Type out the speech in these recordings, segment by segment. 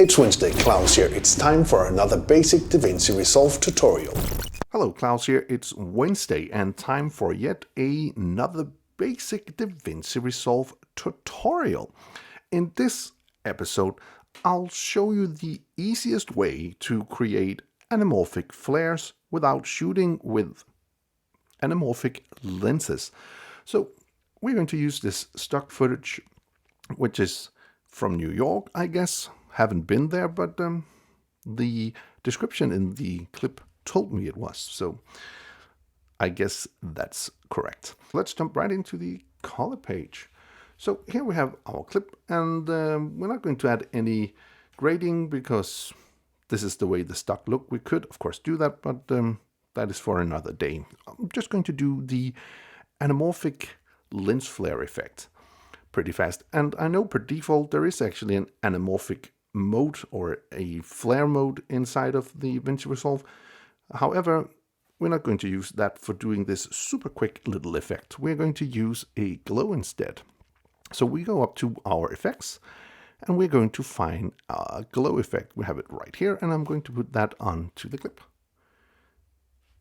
It's Wednesday, Klaus here. It's time for another basic Davinci Resolve tutorial. Hello, Klaus here. It's Wednesday and time for yet another basic Davinci Resolve tutorial. In this episode, I'll show you the easiest way to create anamorphic flares without shooting with anamorphic lenses. So we're going to use this stock footage, which is from New York, I guess. Haven't been there, but the description in the clip told me it was, so I guess that's correct. Let's jump right into the color page. So here we have our clip, and we're not going to add any grading because this is the way the stock look. We could, of course, do that, but that is for another day. I'm just going to do the anamorphic lens flare effect pretty fast. And I know per default there is actually an anamorphic mode or a flare mode inside of the Davinci Resolve. However, we're not going to use that for doing this super quick little effect. We're going to use a glow instead. So we go up to our effects and we're going to find a glow effect. We have it right here, and I'm going to put that onto the clip.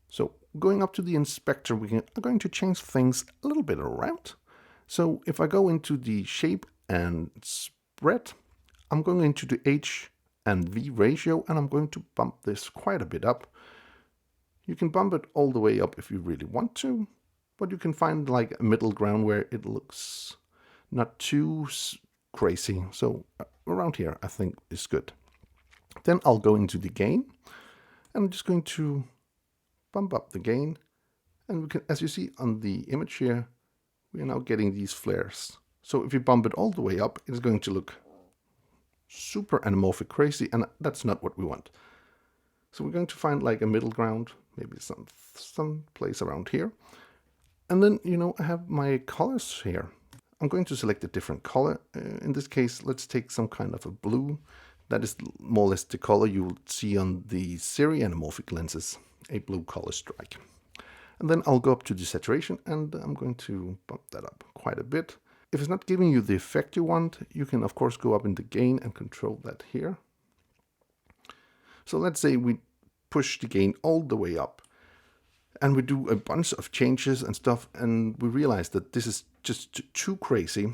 So going up to the inspector, we are going to change things a little bit around. So if I go into the shape and spread, I'm going into the H and V ratio, and I'm going to bump this quite a bit up. You can bump it all the way up if you really want to, but you can find like a middle ground where it looks not too crazy. So around here, I think is good. Then I'll go into the gain, and I'm just going to bump up the gain. And we can, as you see on the image here, we are now getting these flares. So if you bump it all the way up, it's going to look super anamorphic crazy, and that's not what we want. So we're going to find like a middle ground, maybe some place around here. And then, I have my colors here. I'm going to select a different color. In this case, let's take some kind of a blue. That is more or less the color you will see on the series anamorphic lenses, a blue color strike. And then I'll go up to the saturation, and I'm going to bump that up quite a bit. If it's not giving you the effect you want, you can of course go up in the gain and control that here. So let's say we push the gain all the way up and we do a bunch of changes and stuff, and we realize that this is just too crazy.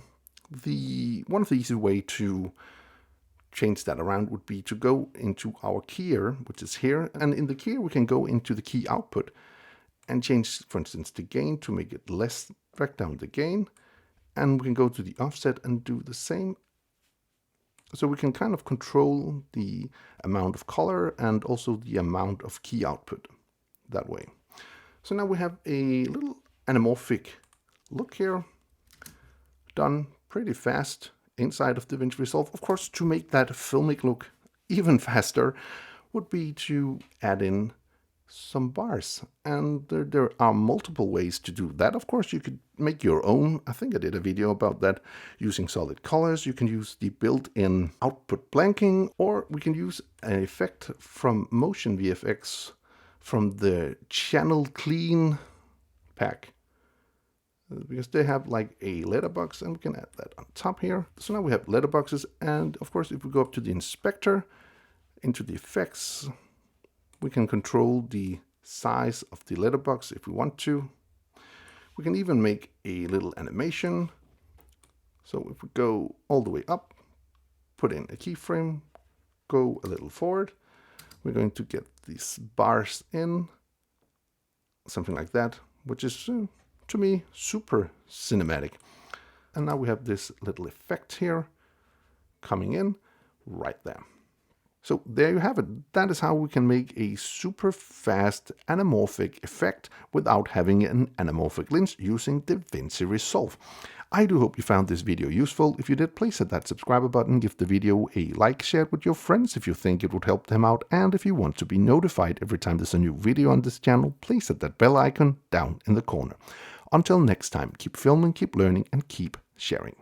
One of the easy way to change that around would be to go into our keyer, which is here, and in the keyer we can go into the key output and change, for instance, the gain to make it less, drag down the gain, and we can go to the offset and do the same. So we can kind of control the amount of color and also the amount of key output that way. So now we have a little anamorphic look here, done pretty fast inside of Davinci Resolve. Of course, to make that Filmmaker look even faster would be to add in some bars, and there are multiple ways to do that. Of course, you could make your own. I think I did a video about that using solid colors. You can use the built-in output blanking, or we can use an effect from Motion VFX from the Channel Clean pack, because they have like a letterbox, and we can add that on top here. So now we have letterboxes, and of course if we go up to the inspector, into the effects, we can control the size of the letterbox if we want to. We can even make a little animation. So if we go all the way up, put in a keyframe, go a little forward, we're going to get these bars in, something like that, which is, to me, super cinematic. And now we have this little effect here coming in right there. So there you have it. That is how we can make a super fast anamorphic effect without having an anamorphic lens using Davinci Resolve. I do hope you found this video useful. If you did, please hit that subscribe button, give the video a like, share it with your friends if you think it would help them out, and if you want to be notified every time there's a new video on this channel, please hit that bell icon down in the corner. Until next time, keep filming, keep learning, and keep sharing.